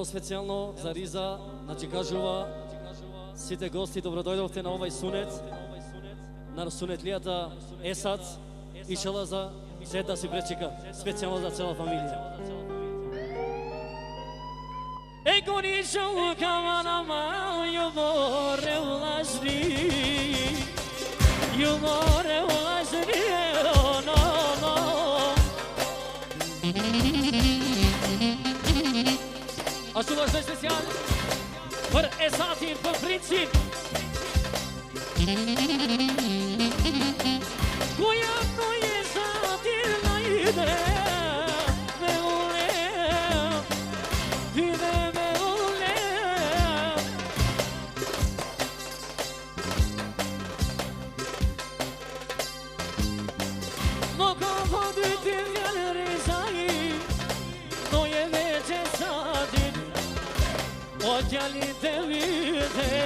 специјално за Риза, значи кажува сите гости добродојдовте на овај сунет, на сунетлијата Есад и Шалаза, се да си пречека, специјално за цела фамилија. Егори шаука манама, јуборе улажни, јуборе улажни, Ashtu është special për Esatin, për Princin. Ku jam në Esatin në ide me ule, ide me ule. Në ka vëdy të vjallë Rizaj, në je veç Esatin. O djali të vite,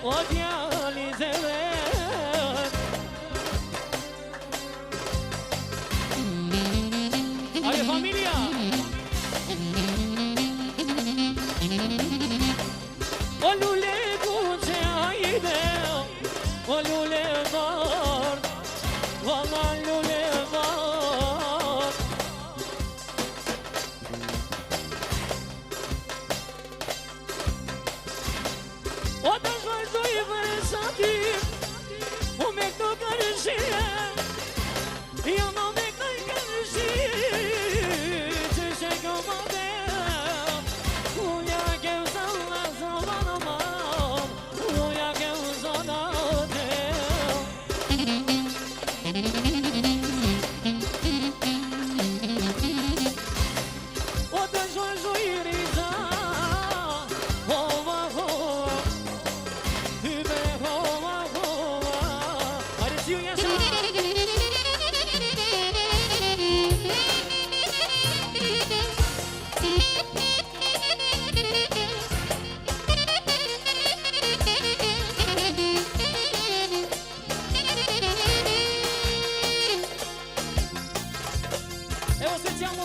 o djali të vet. Aje familia! O lule kuqe ajde, o lule vart, valla lule vart. O të shvajzoj për Esatin, u me këto kërëshie, jo në me këto kërëshie, që shë këmate, uja kem zalla zalla në mam, uja kem zalla te. O të shvajzoj Riza,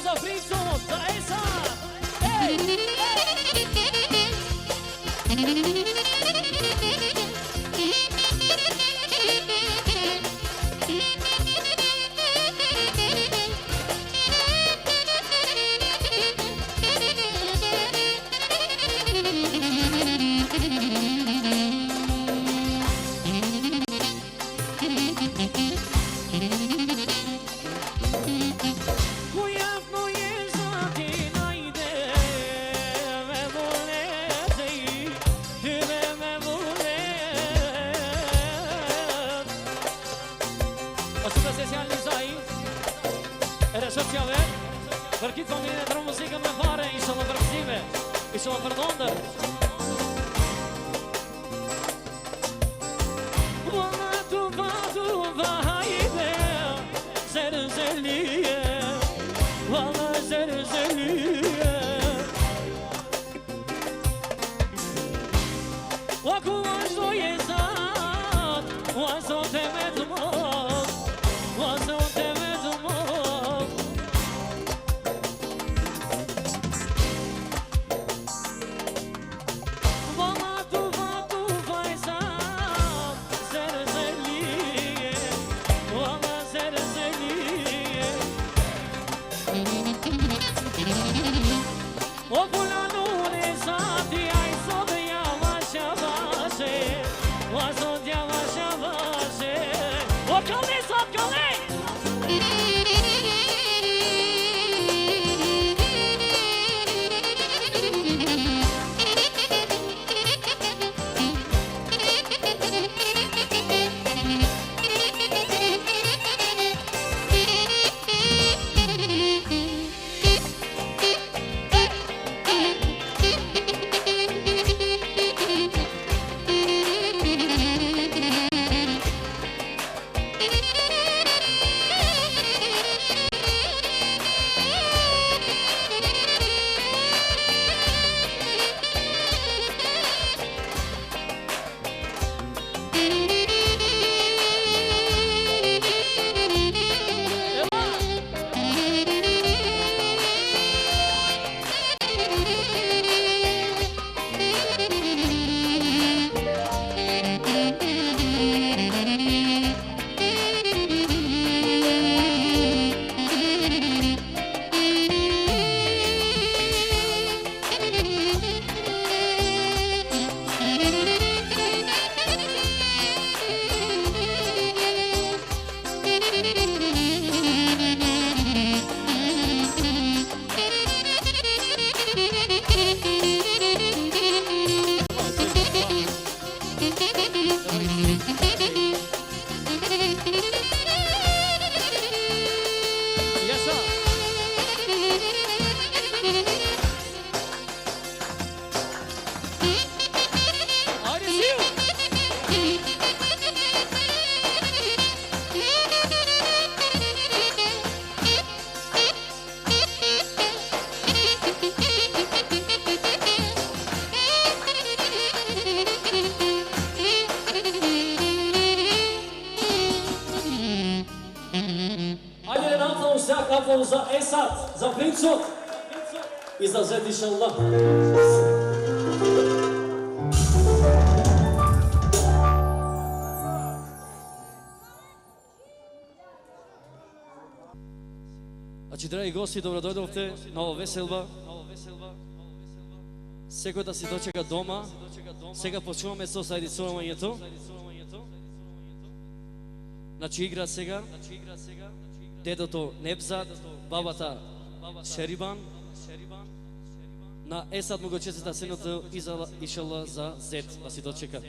za Fricu, za Esad! Ej! Për kitë familjen e tërë muzikën me fare, isho më përgëzime, isho më përdondër. Valla tu hajde, zërë zëllije, valla zërë zëllije. O ku ashtu Esad, o ashtu të me të mos, o ashtu të me të mos. O fulanu Esati, ai sot yavaş yavaş, o sot yavaş yavaş. O kaley Esat kaley. капом за Есад, за принцот и за зет иншаллах. Значи, драги гости, добро дојдовте на ова веселба. Секој да си дочека дома. Сега почнуваме со сајдицувањето. Значи, игра сега дедото Небзат, бабата Шерибан. На Есад му го честита синото иншалла за зет, да си дочека.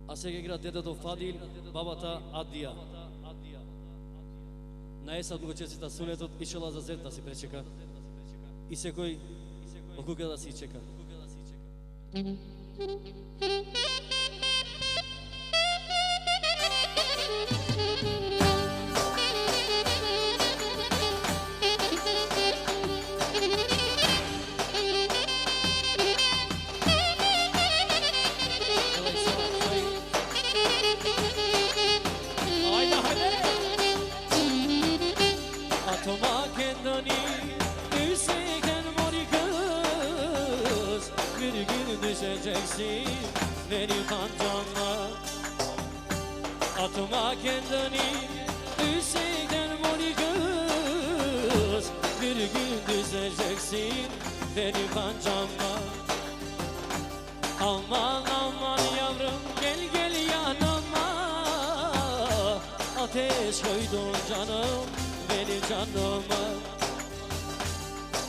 А сега игра дедото Фадил, бабата Адия. На Есад му го честита сунетот и шела за зет да си пречека. И секој окука да си чека. Benim kancamla atma kendini düşeyden mori kız bir gün düşeceksin benim kancamla aman aman yavrum gel gel yanıma ateş koydun canım benim canıma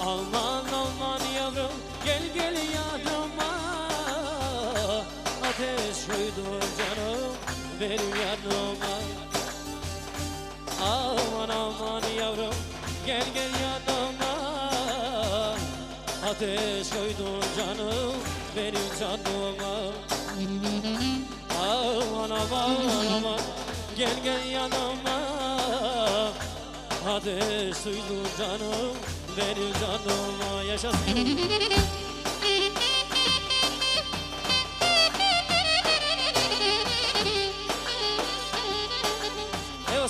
aman aman yavrum gel gel yanıma ateş koydun canım benim yanıma aman aman yavrum gel gel yanıma ateş koydun canım benim canıma aman aman aman gel gel yanıma ateş koydun canım benim canıma yaşasın.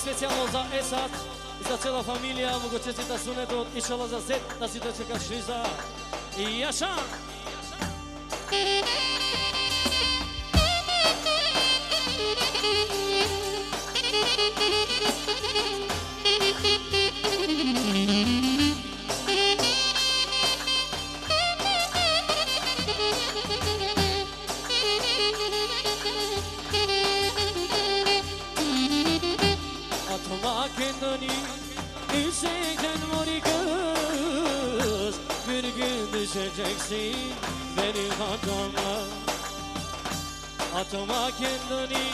Специјално за Есад и за цела фамилија му го честита сунетот и шала за зет да си дочека Шиза и Јаша. Kendini düşeyden mori kız bir gün düşeceksin benim kancama atma kendini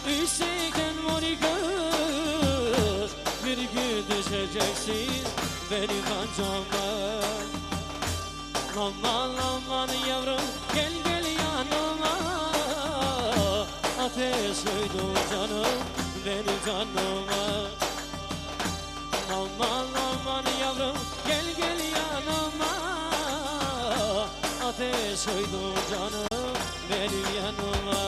düşeyden mori kız bir gün düşeceksin benim kancama aman aman yavrum gel gel yanıma ateş koydun canım benim canıma aman aman yavrum gel gel yanıma ateş koydun canım benim yanıma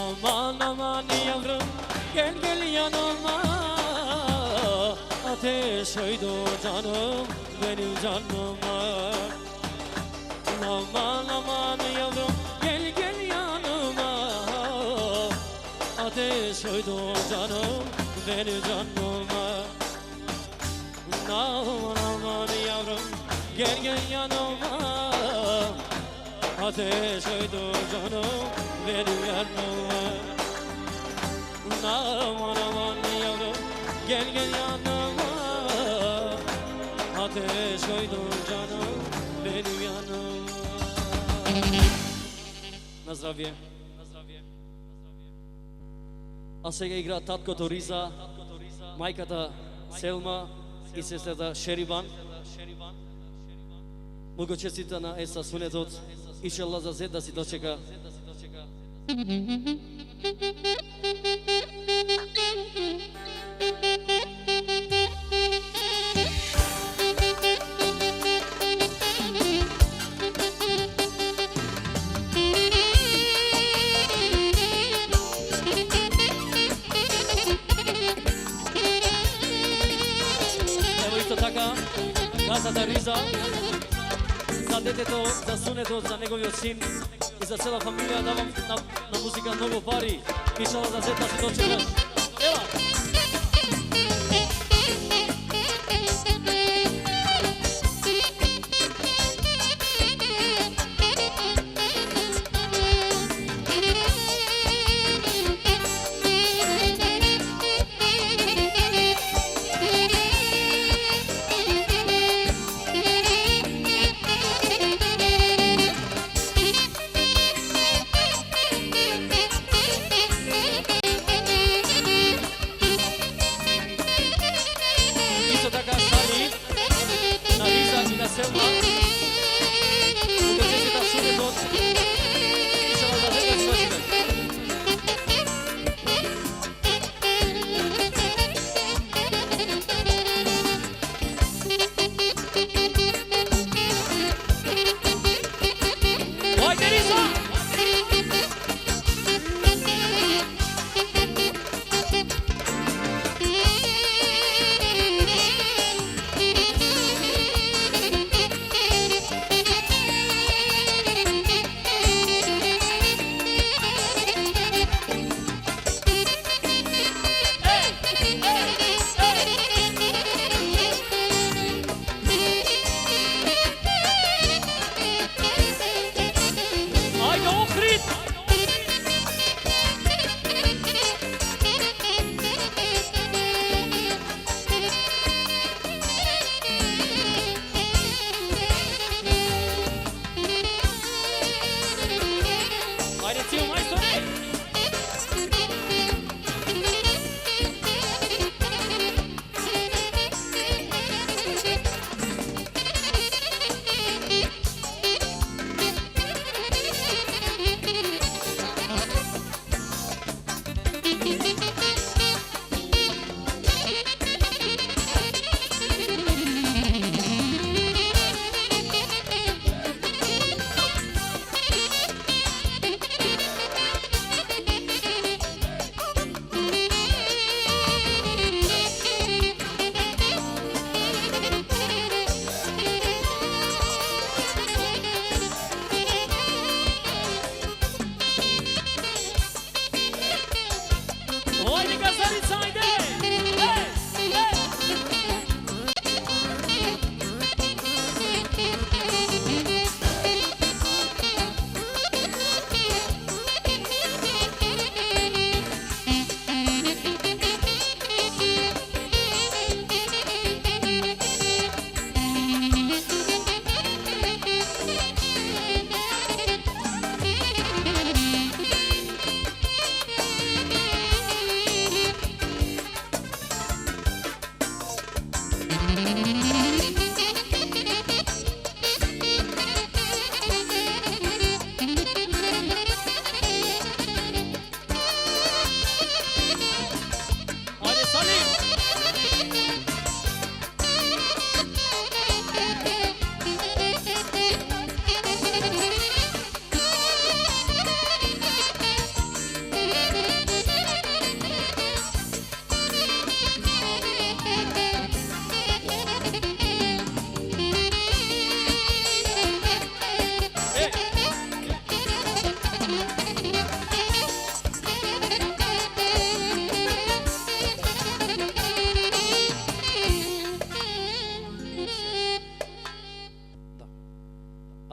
aman aman yavrum gel gel yanıma ateş koydun canım benim canıma aman aman yavrum gel gel yanıma ateş koydun canım benim canıma aman aman yavrum gel gel yanıma ateş koydun canım benim yanıma aman aman yavrum gel gel yanıma ateş koydun canım benim yanıma. На здравје. А сега игра таткото Риза, мајката Селма и сестрата Шерибан. Му го честита на Еса сунетот и шела за зет да си дочека. sesata Riza, za deteto, za suneto, za negovio sin i za cela familija da vam na muzika mnogo pari. Išala za zeta si dočekaš. Evo!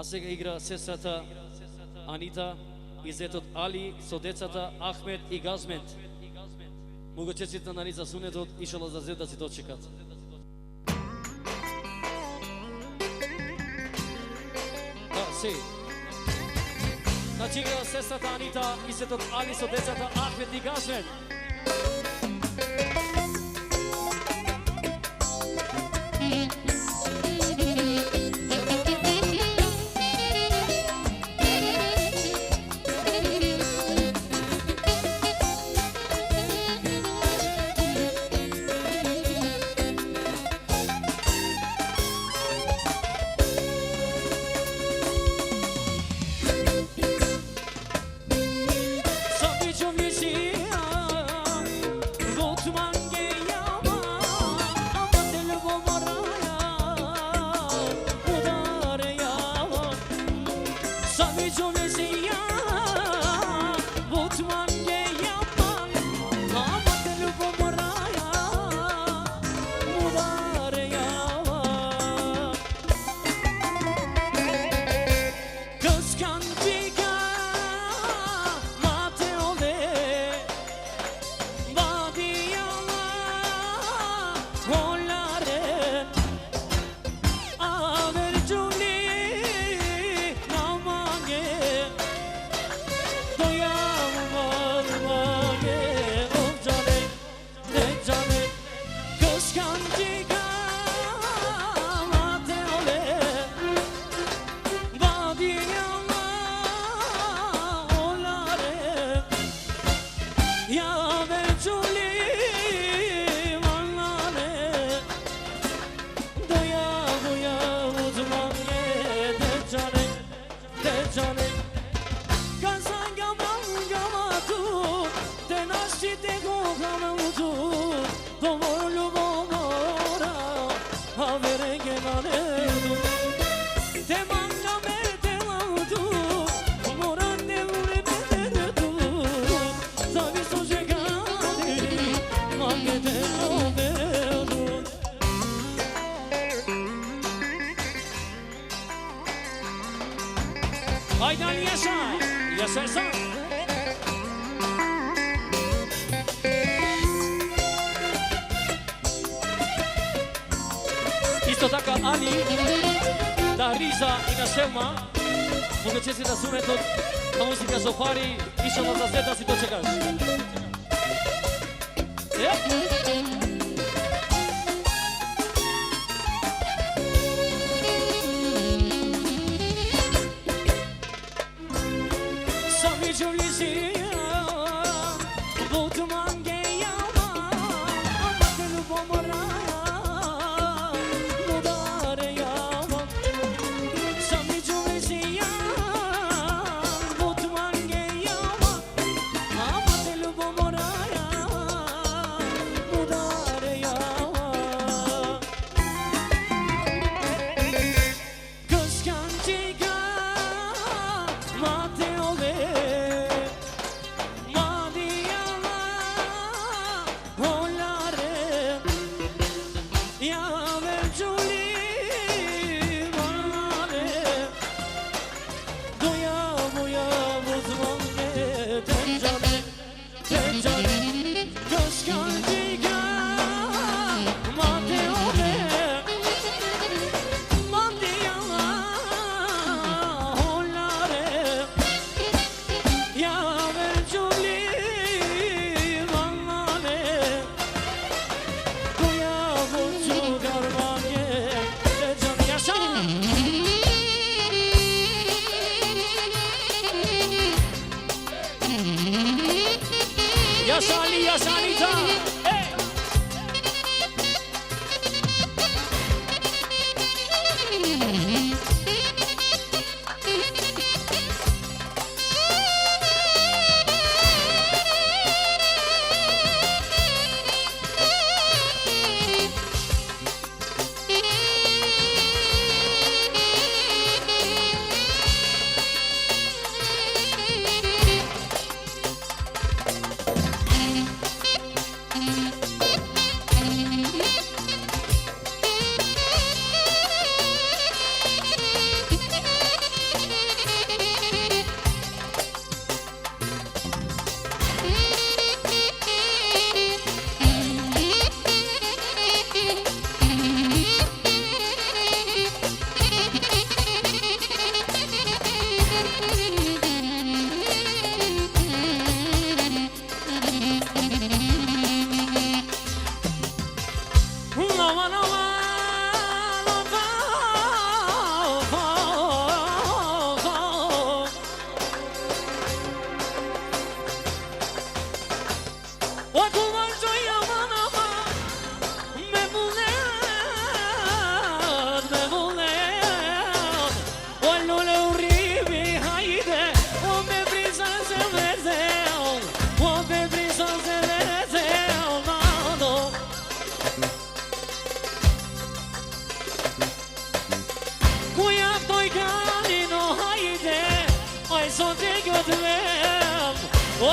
А сега игра сестрата Анита и зетот Али со децата Ахмет и Газмет. Могучеците на Ница сунетот ишала за зет да си дочекат. Да, си. Значи игра сестрата Анита и зетот Али со децата Ахмет и Газмет. Haydan yaşa, yaşarsan. Isto tako Ani, da Riza i na Selma, moguće si da sunetot, da muzika Zofari, išala za zeta si dočekaš.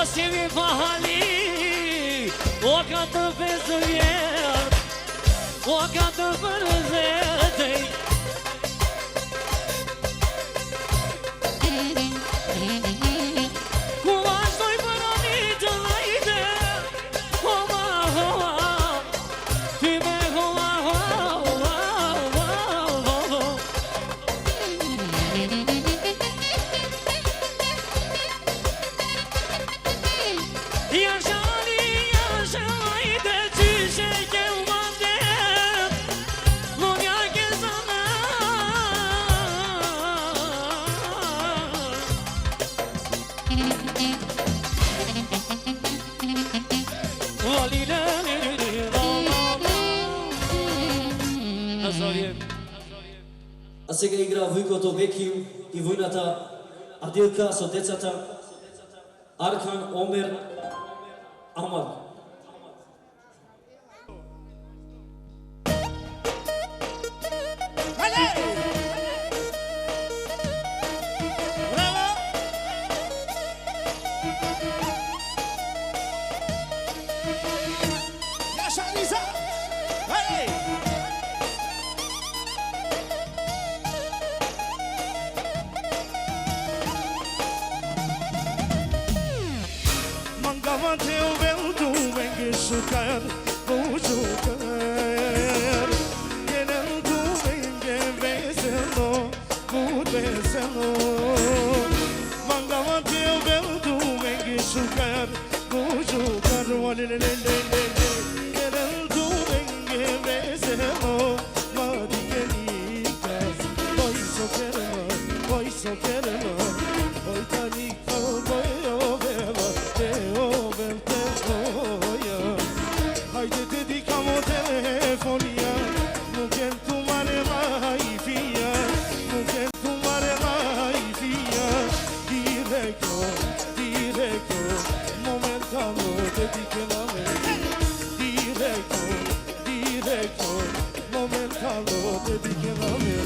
O si mi pahali O ka të pesë vjet O ka të përzetej Ku vazhdoj për ani të lajte Hova, hova Ty me hova, hova, hova, hova Yaşali yaşaydı çişe gelmedi Monya gezana A se ka igra Vujko to Vekiu I vujnata Adilka so decata Arkan Omer Amar Teu vento vem que chocar, vou chocar. Querendo vem que vencendo, vou vencendo. Mangava teu vento vem que chocar, vou chocar. Querendo vem que vencendo, madiguenicas. Voy so querendo, voy tanica, voy ovela, Haydi dedicam o telefonia Nu quer tu mare mai fia Nu quer tu mare mai fia Directo, momentano dediche la me Directo, momentano dediche la me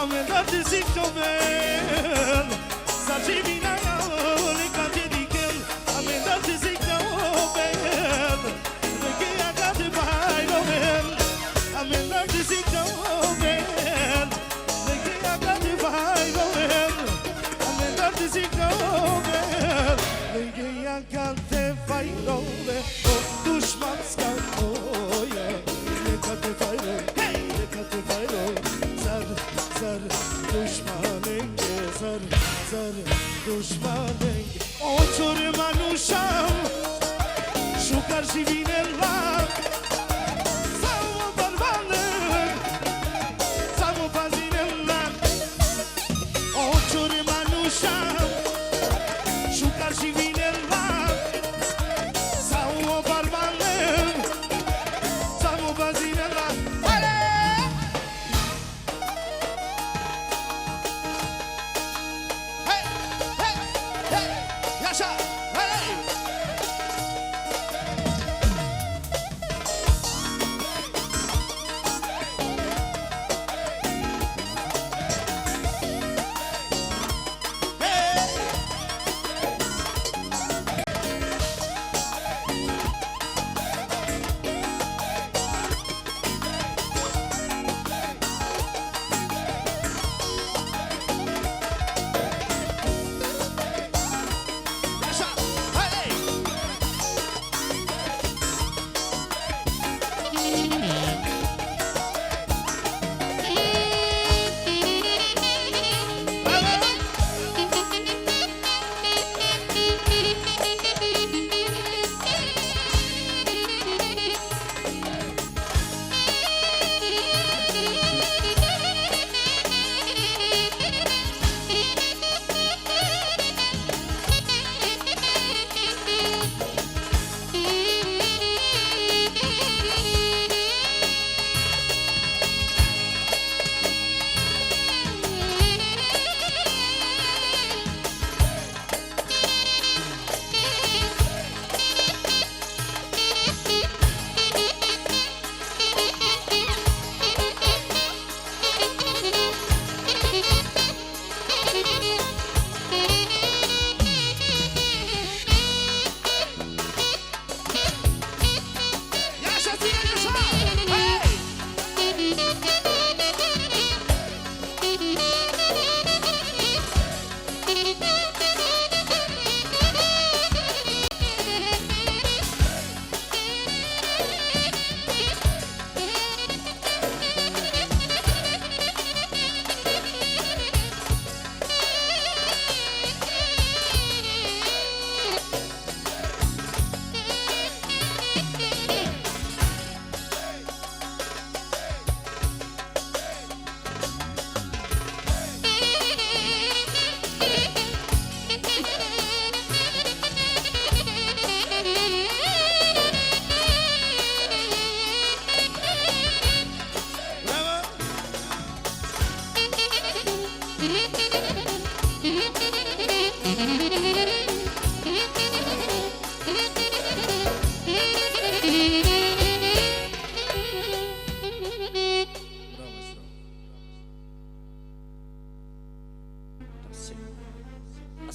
Am dat de zic to ben Sa ci vina le cante di kel Am dat de zic to ben Oțuri manușam Șucar și vine la Sau o bărbană Sau o pazine la Oțuri manușam Șucar și vine la Sau o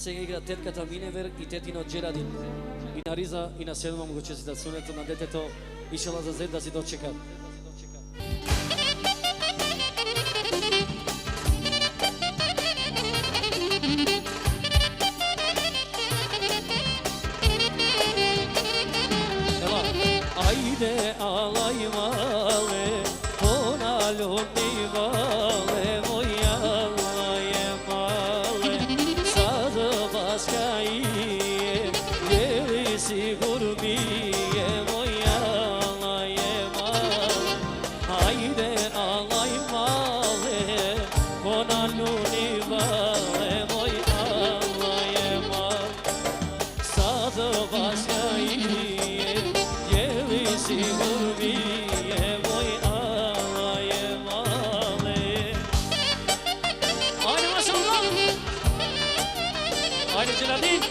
Сега игра тетката Миневер и тетино Джерадин. И на Риза и на Седма му го честитат сунето на детето и шела за зет да си дочекат. Ajde alaj male, ponaloni vale, moja je male, sad baska je, jeli sigurno mi je, moja je male. Ajde alaj male, ponaloni vale, moja je male, sad baska je, sigurno mi je, moj Allah je male. Ajde mašallah. Ajde Đeladin.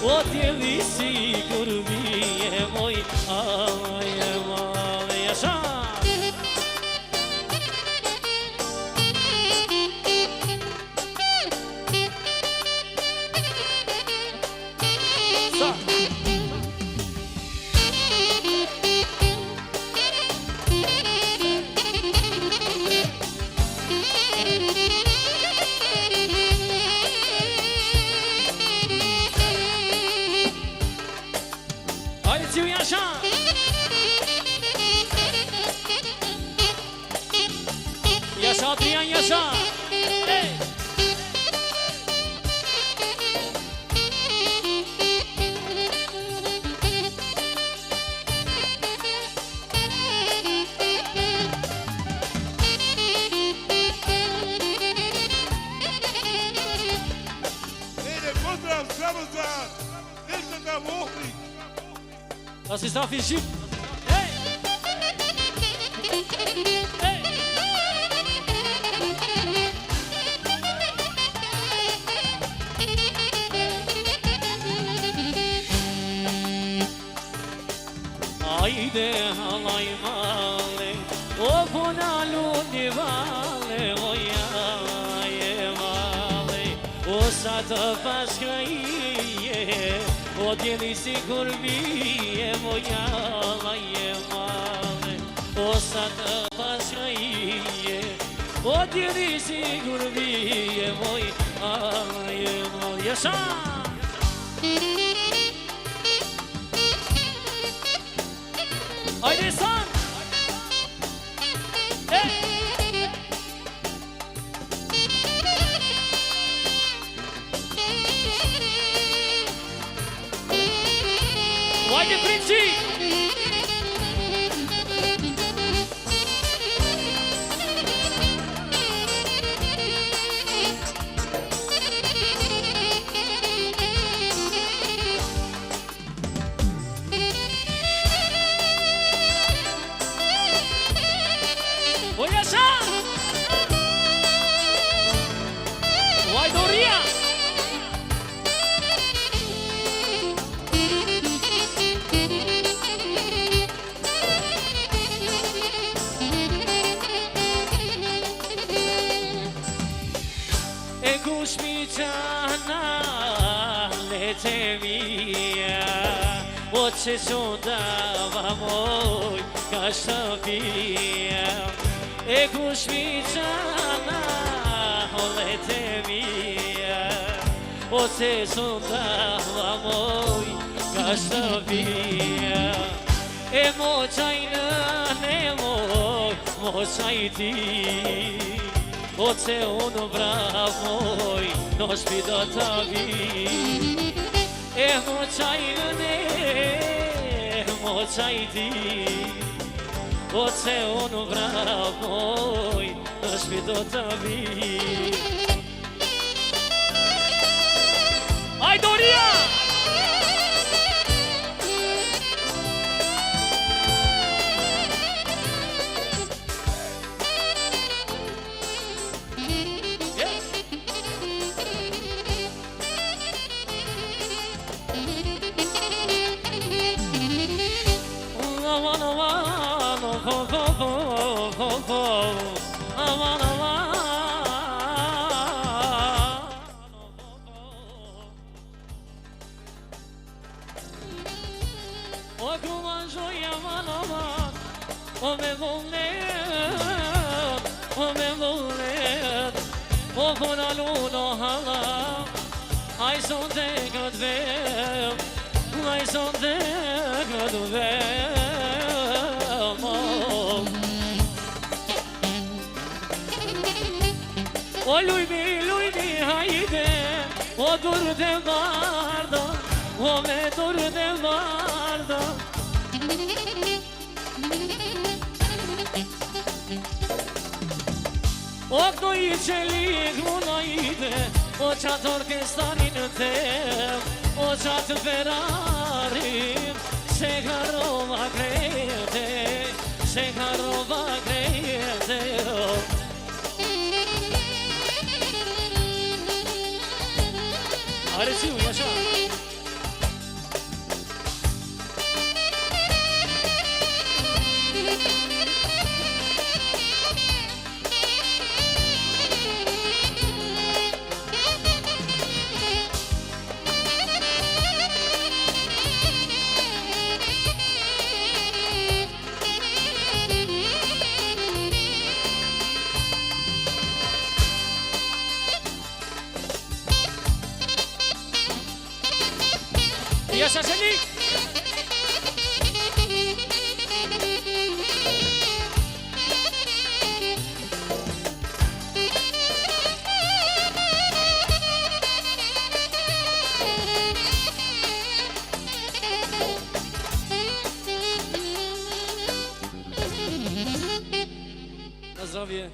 Odjeli sigurno mi je, moj Allah je male. Jaša! Sa! Yaşa Adrian yaşa. Hey. Pozdrav samo za Nežana Mohlić. Da si Safi Žip. Ajde halaj male, o ponaluni vale, moja je male, o sada paška je, odjeli sigurno mi je, moja je male, o sada paška je, odjeli sigurno mi je, moja je male. Jaša! Haydi san! Hey! Haydi Princi! Se sondava moj kašta bija, kušmičana olete mija. Se sondava moj kašta bija, moćajna nemoj, moćaj ti. Oceanu bravoj, noć bi do tavi. Moćaj ne, moćaj ti. Oceanu bravoj, noć bi do tavi. Aj Dorija! O lujbi, hajde, o dur de varda, o me dur de varda. O koji će liguna ide, o čat orkestarin tem, o čat Ferrarim, Šeharova grede, Šeharova grede. Hajde si, Jaša! Jaša Željik! Na zdravje.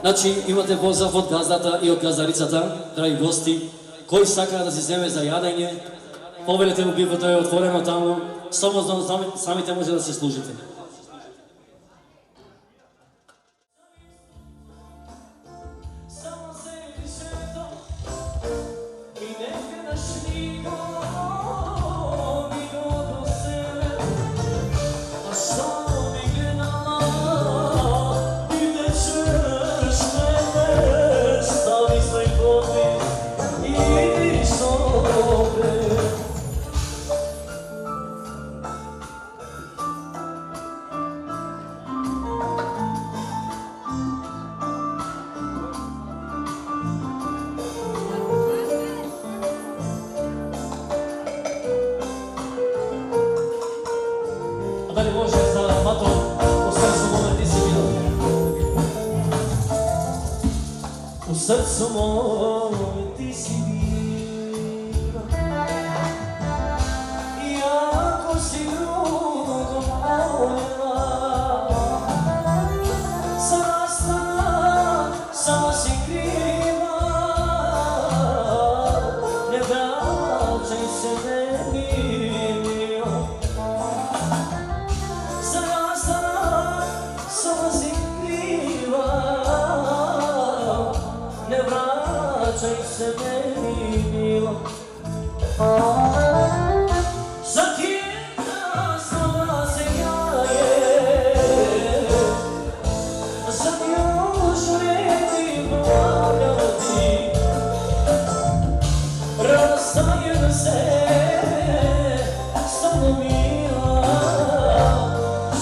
Значи имате поздрав од газдата и од газдарицата, драги гости. Кој сака да се земе за јадење, поверете во бивото е отворено таму, слободно самите може да се служите. Дали може за Мато, у срцу моме ти си бил. У срцу моме ти си бил. И ако си другом полена, сама стана, сама си крива. Не врачай се, не милио. Vraćaj se meni milo. Za tjedna slova se jaje, za još neći ponavljati. Rastajem se s tobom mila,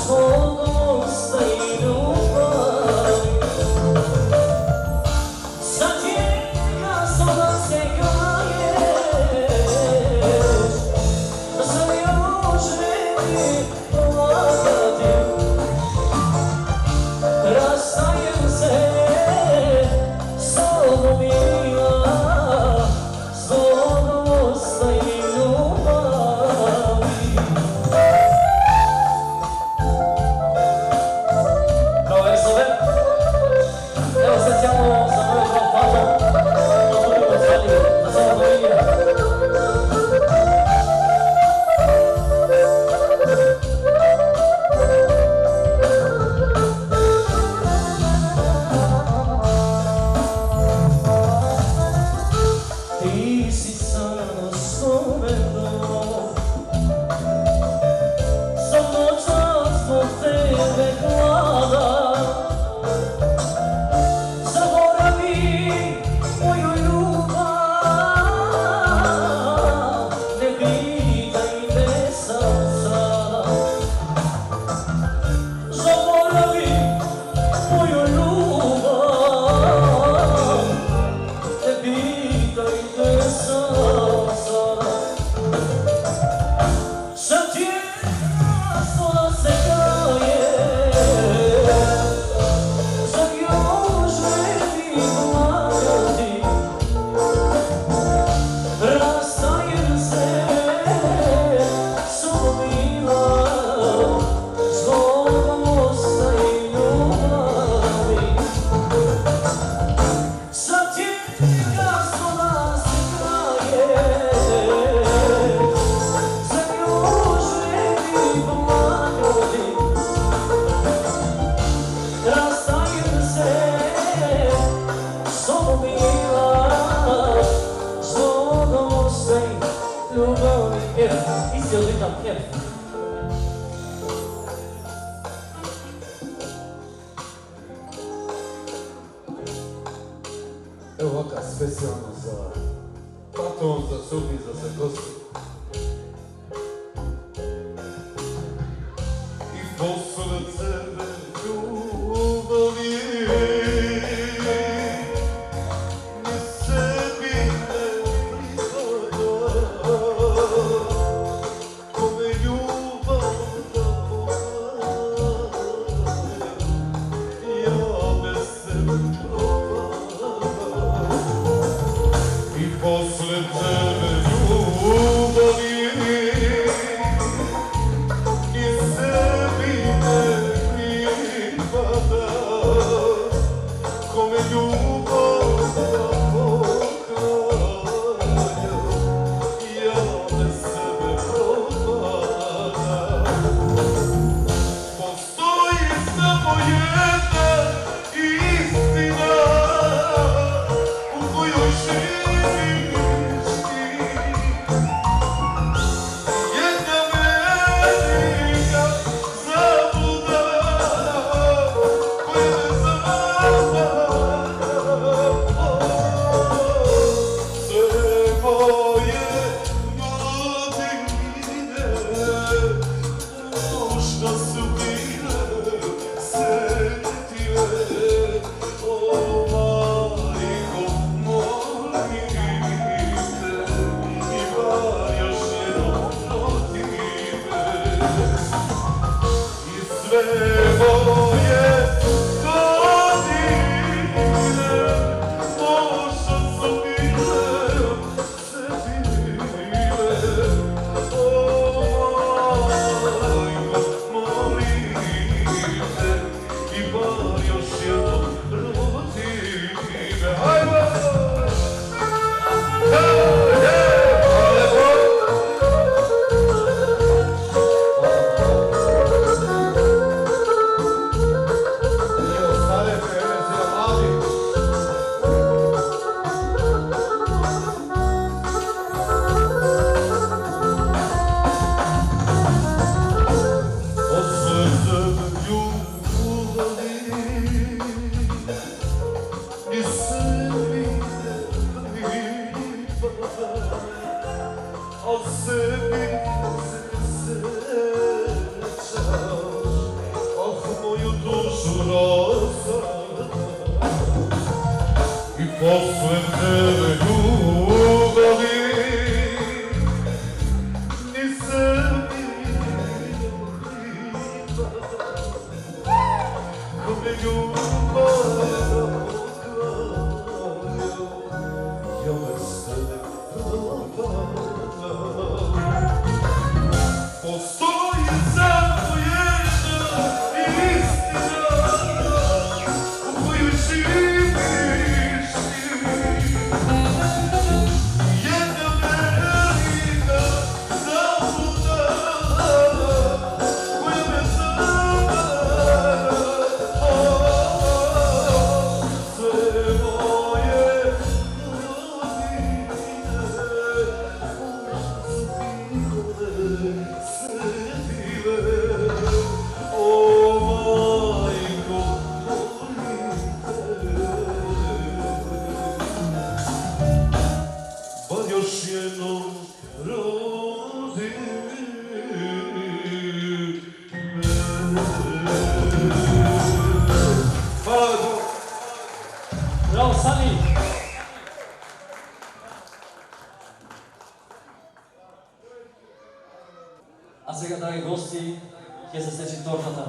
svog osta i ljubavi. Za još neki pomagati. ljubavi. Isti od ritam, Evo ovaka specijalno za paton, za subi, za gosti. I posle tebe ljubavi ni sebi ne pripada, kome ljubav da pomaže, ja bez sebe i posle tebe ljubavi ni sebi ne pripada, kome ljubav da pokaja, ja bez sebe propada. Postoji samo jedna istina u kojoj živiš ti, jedna velika zabluda koja me zavara. Sve moje godine možda su bile setive, o majko, molim te, ima još jednom protiv me. I sve moje godine možda su bile setive, o majko, molim te, ima još jednom protiv me. Hajmo! Posle tebe ljubavi ni sebi ne pripada, a sebi srećaš, ah moju dušu razara. I posle tebe ljubavi ni sebi kome ljubav da pokaja, ja bez tebe propada. Postoji samo jedna istina u kojoj živiš ti, jedna velika zabluda koja me zavara. Sve moje godine možda su bile setive, o majko, molim te, bar još jednom rodi me. Hvala. Bravo, Sani! A сега, драги гости, ќе се сечи тортата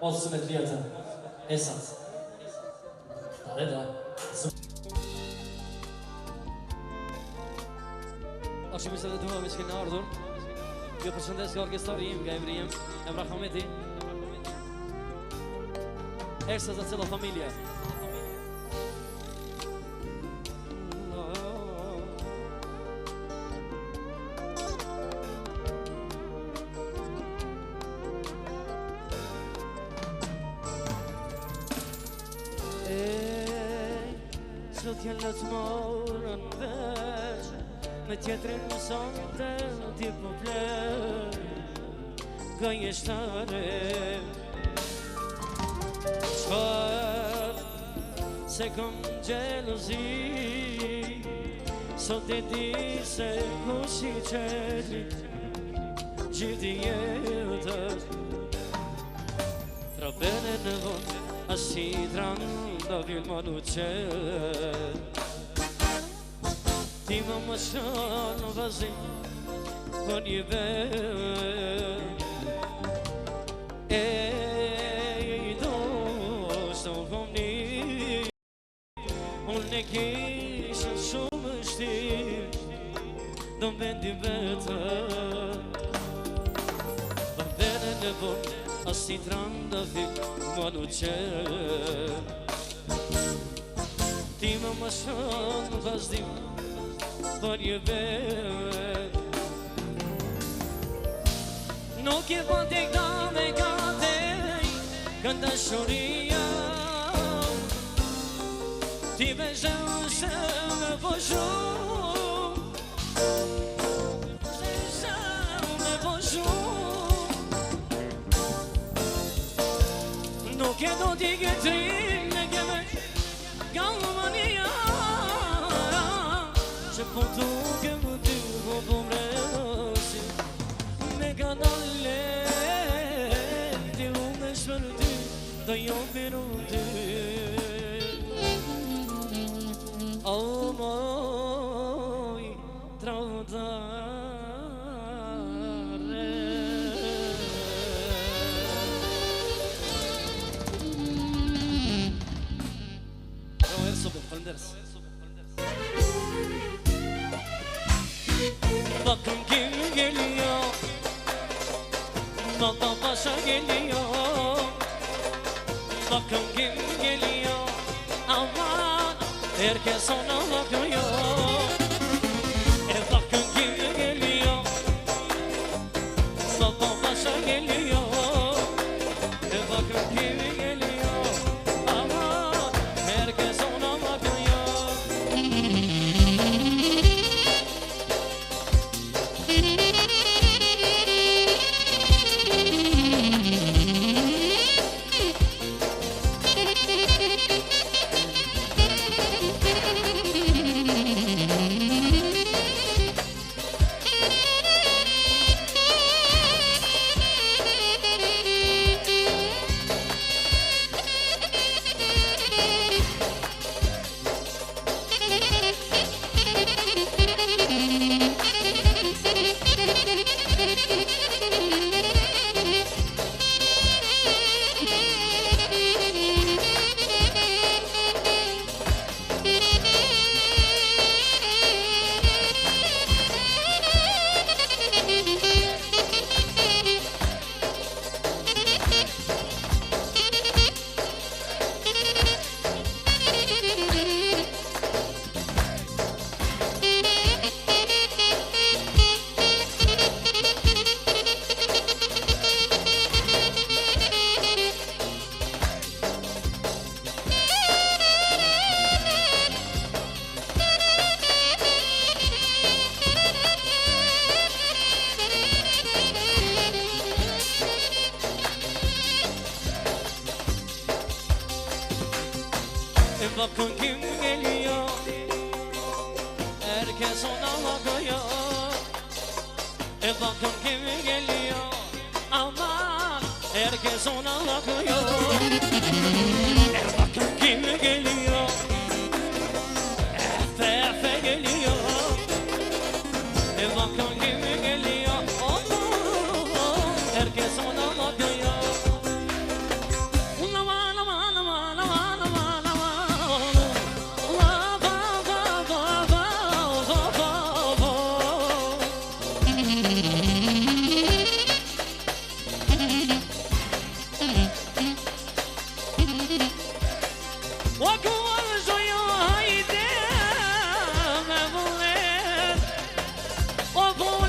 од суметлијата Есат. Да. Als je me zou doen, misschien naar doen. Je persoonlijk orkestar im, Gabriel, Abrahameti. Esta za cela familia. شد كلت مورن باش Me tjetërin më sonte ti po flet gënjeshtare Qfar se kom gjelozi Sot e di se kush i qeli Gjithi jetër Pra bene në vond As si tran da vilma në qel Ti më shon në vazim Po një vet E i do shto kom një Unë e kisha shumë shtir Do vendi vetër Pa vene në vond As si tran da vilma në qel Ti më shon në vazim Për një vet Nuk e po t'e ka me katej Kënda shoria Ti me zheu se me po shumë Se me po shumë Nuk e do t'i këtrin Me keme galmania Që po duke më ty, po mresi Me kanale Ti unë shpër ty Do jo piru ty O moj trautare Falënderes Bakın kim geliyor Baba başa geliyor Bakın kim geliyor Aman herkes ona bakıyor Bakın kim geliyor Baba başa geliyor Bakın kim geliyor Aman herkes ona bakıyor Bakın kim geliyor Herkes ona bakıyor Bakın kim geliyor Aman herkes ona bakıyor Bakın kim geliyor Efe efe geliyor Bakın kim geliyor Aman herkes ona bakıyor Oh boy!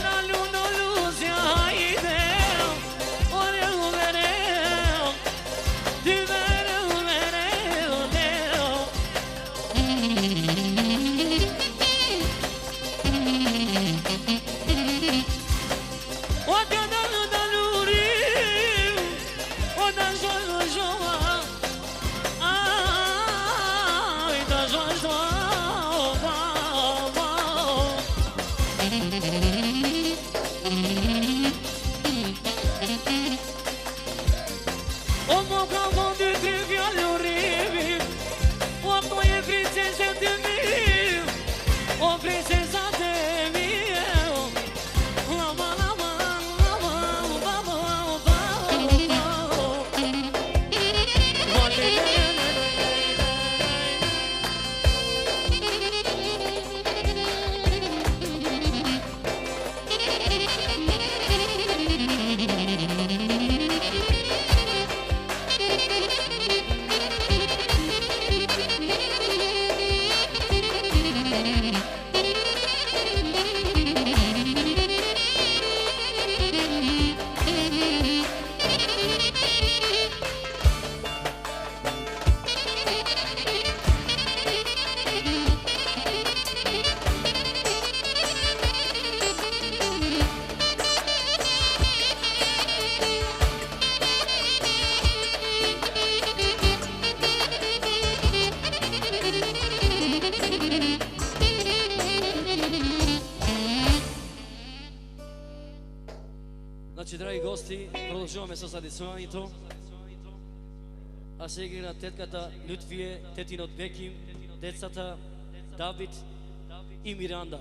O moga von de trivial oribi, o moje princese de mi, o princesa de mi. Lama lama lama lama Значи, драги гости, продолжуваме со задисувањето. А сега игра тетката Лютвие, тетинот Беким, децата Давид и Миранда.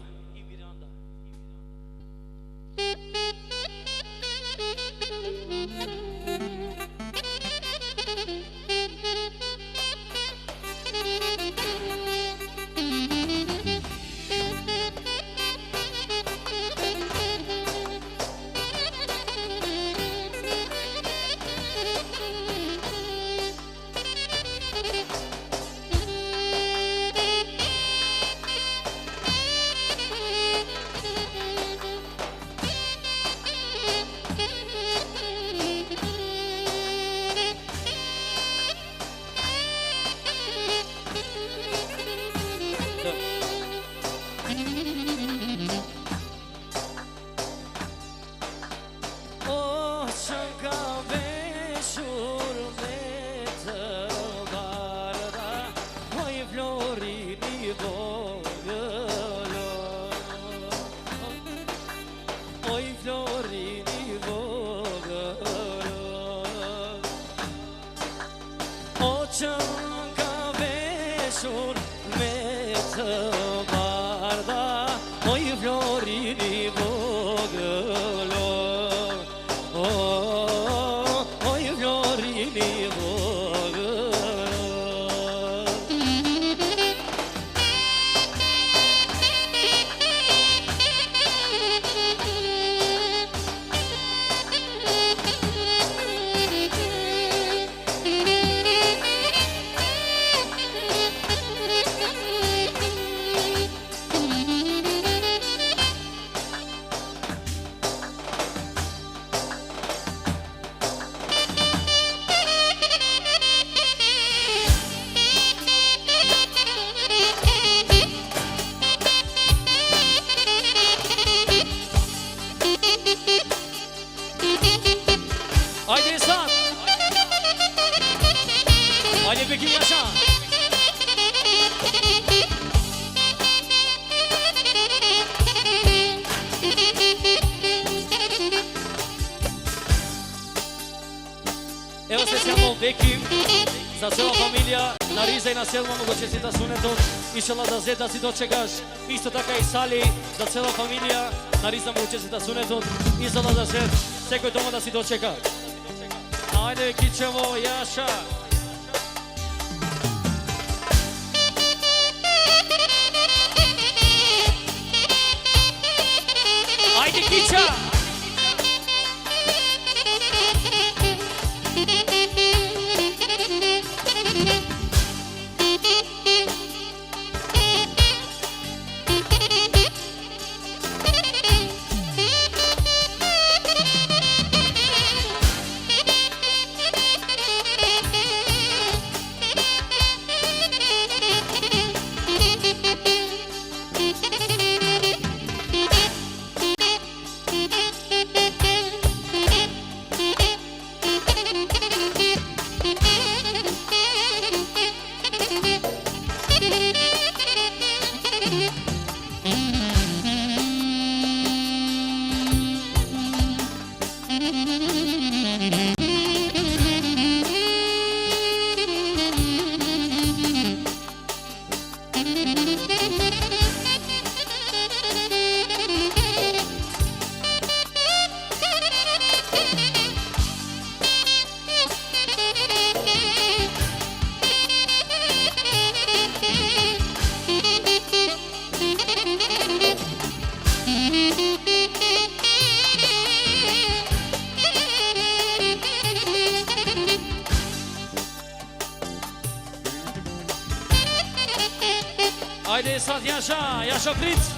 Haydi İhsan! Haydi Bekir yaşa! Evo se siamo Bekim, za cela familija na Riza i na Selma mogo čestita sunetom. Išala da Zed da si dočekaš, isto така i Sali, za cela familija na Riza mogo čestita sunetom. Išala da Zed, sekoj doma da si dočeka. Ajde Kićevo, Jaša! Ajde Kića! așa, i-aș opriți.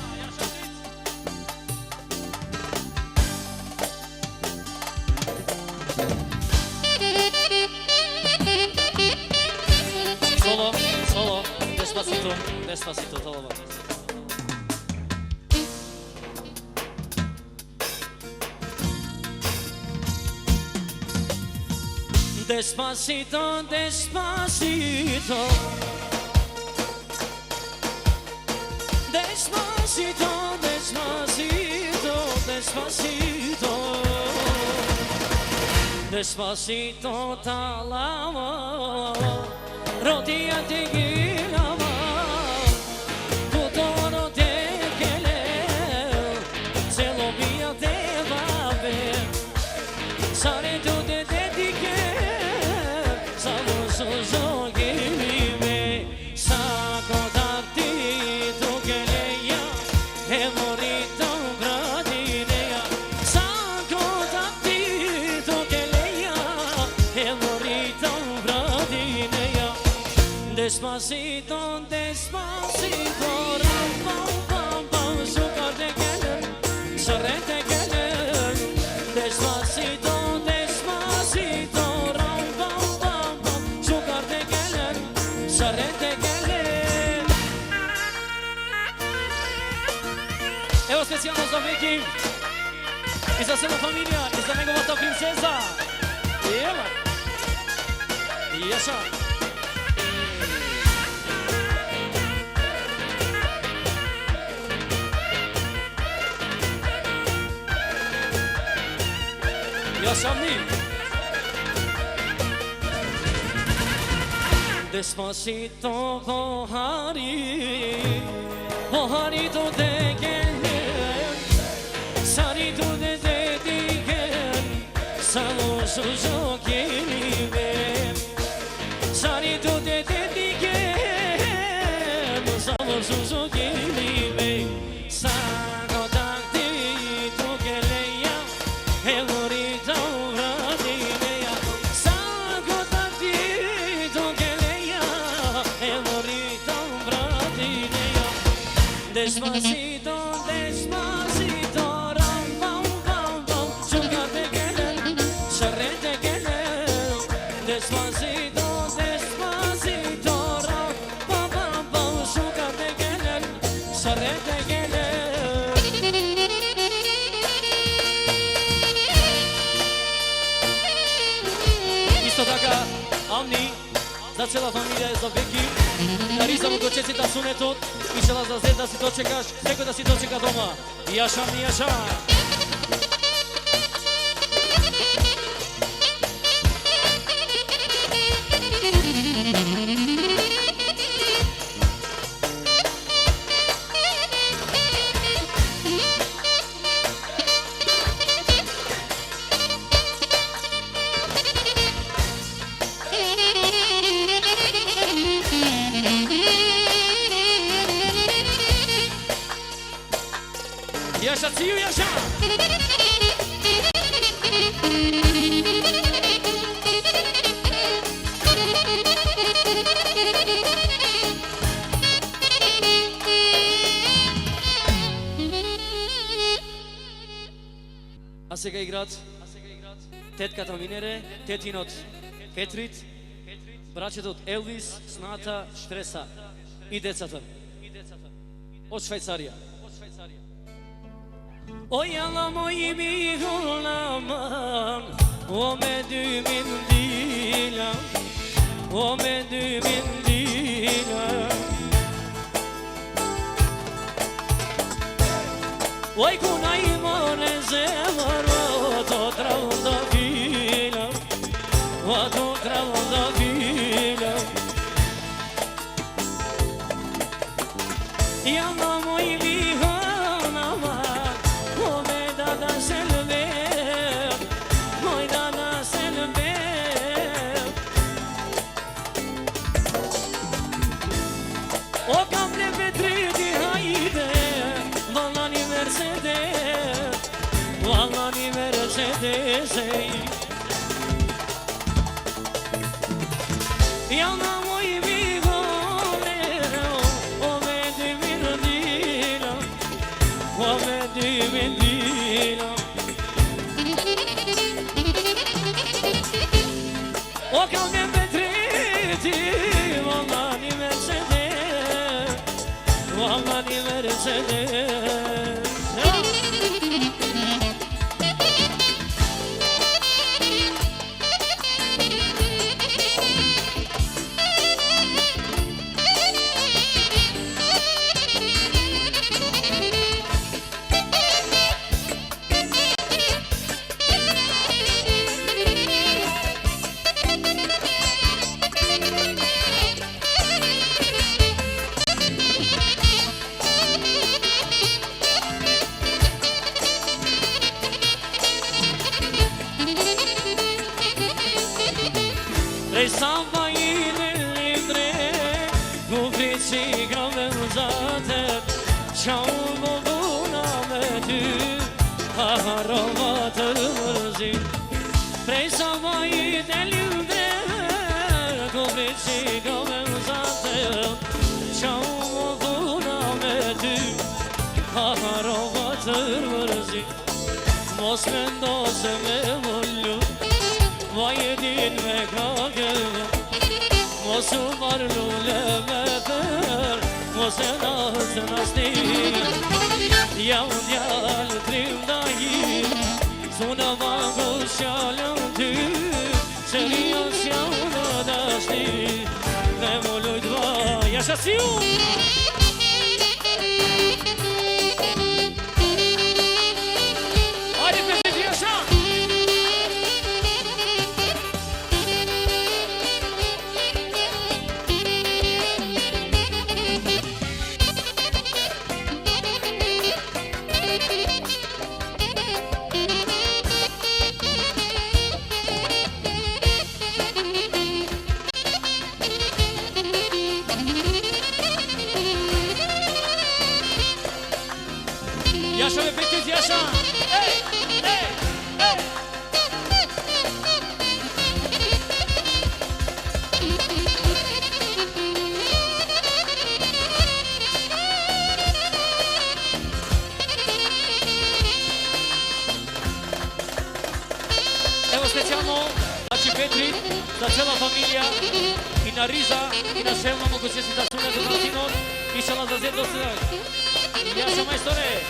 Solo, solo, despacito, despacito, solo va. Despacito, despacito. Despacito, despacito, despacito. Despacito talava, rodilla te guiaba, tutto te quele, se lo mia te va ver, sare tu te dediche, samoso gimi, sa contatti tu che lei è morito bradinea, sa contatti tu che lei è morito bradinea. Despacito, despacito, ram pam pam pam, sucar de gelen, sarete gelen. Despacito, despacito, ram pam pam pam, sucar de gelen, sarete gelen. Evo specijalno za Viki i za celu familija i za njegovata princeza. Evo. I Jaša. Yaşamni. Despacito bohari, bohari to de gelen, sari to de dedigen, samosuzo gelive, sari to de dedigen, samosuzo gelive, sano takti to geleya, morito bradinea, sango tantito che lei è morito bradinea. Despacito, despacito, ram pam pam pam, sucate gelen, sarete gelen. Despacito, despacito, ram pam pam pam, sucate gelen, sarete gelen. Isto така, Amni, za cela familija je za Veki. Наризам го честита сунетот и шела за зет да си дочекаш, секој да си дочека дома. Јаша ми јаша. Јаша цiju јаша. А сега играат тетката Минере, тетинот Петрит, брачетот Елвис, сната Штреса и децата од Швајцарија. Oyalama gibi olamam, o medümin dilam, o medümin dilam. Oy kunayım o nezevar, o totravda filam, o totravda filam. Yalama gibi o cable Petriti, haide, valani Mercedes, Yana moj vigore, o vedi mirdi. Medina O calme Petriti Vallahi Mercedes Vallahi Mercedes Vrei să mai libre Cu friciga vânzate Și-au bubuna metu Haharovată mărzi Vrei să mai libre Cu friciga vânzate Și-au bubuna metu Haharovată mărzi Mos mendose me vollu Vay din mekageva Mosu varlu lemeter Mosenaz nasti Yaun yal trimdahi Suna vago shalam tu Serios yauna dashti Nemolud va Yaşasın Hadi Petri yaşa Yaşa ve Petri yaşa. Hey, hey, hey. Evo specijalno znači Petri za cela familija i na Riza i na Selma mogu sjesti da sune do Martinor i šala za zed do sve. Yaşa majstore.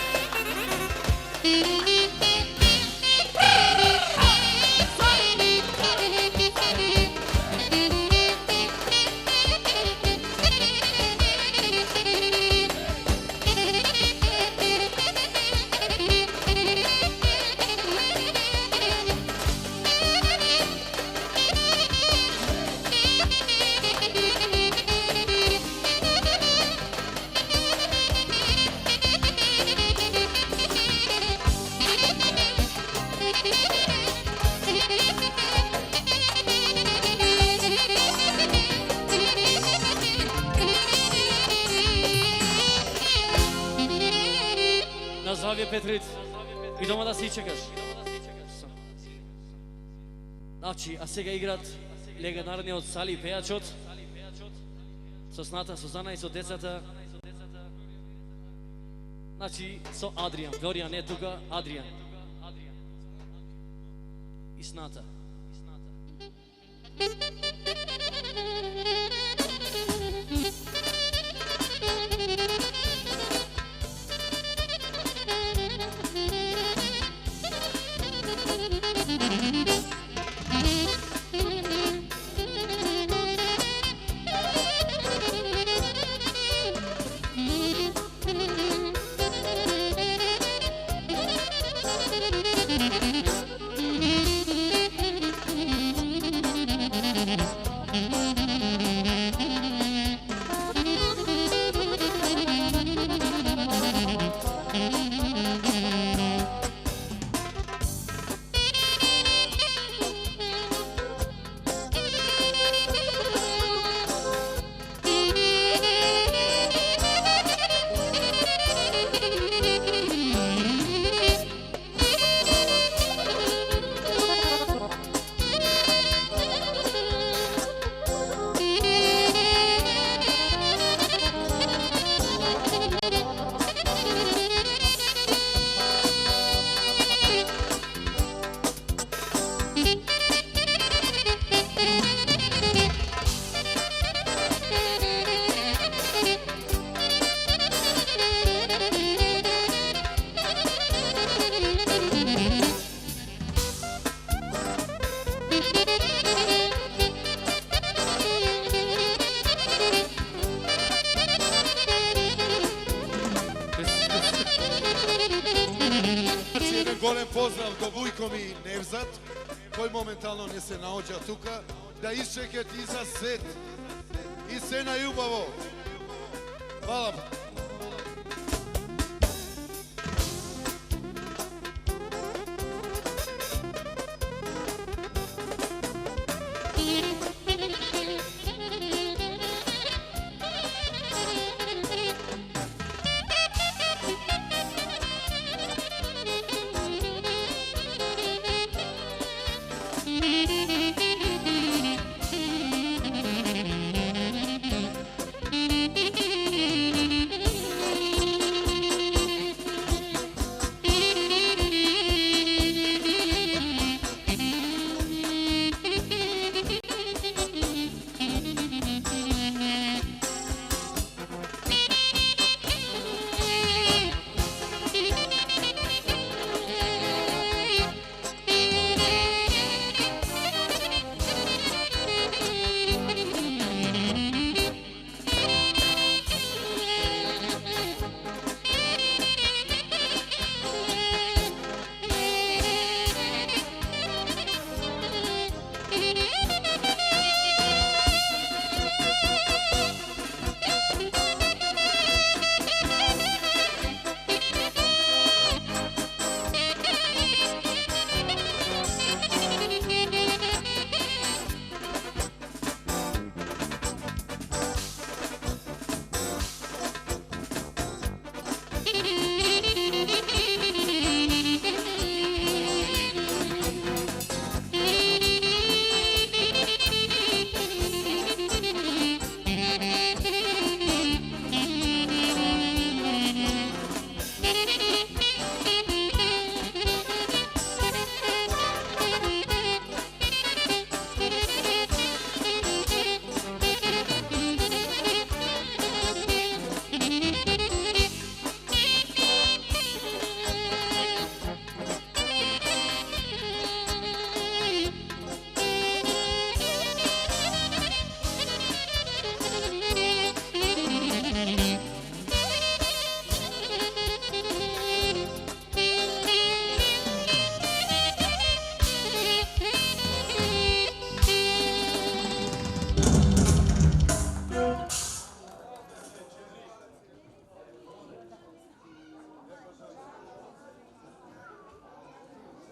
Na zdravje Petrit, idemo da si čekaš. Znači, a сега играт легендарниот Сали пејачот со сната Сузана и со децата. Значи, со Адриан. Флориан е тука, Адриан. И сната. Значи еден голем поздрав до Вујко ми Невзат, кој моментално не се наоѓа тука, да исчекат и за сет. И се најубаво. Фала.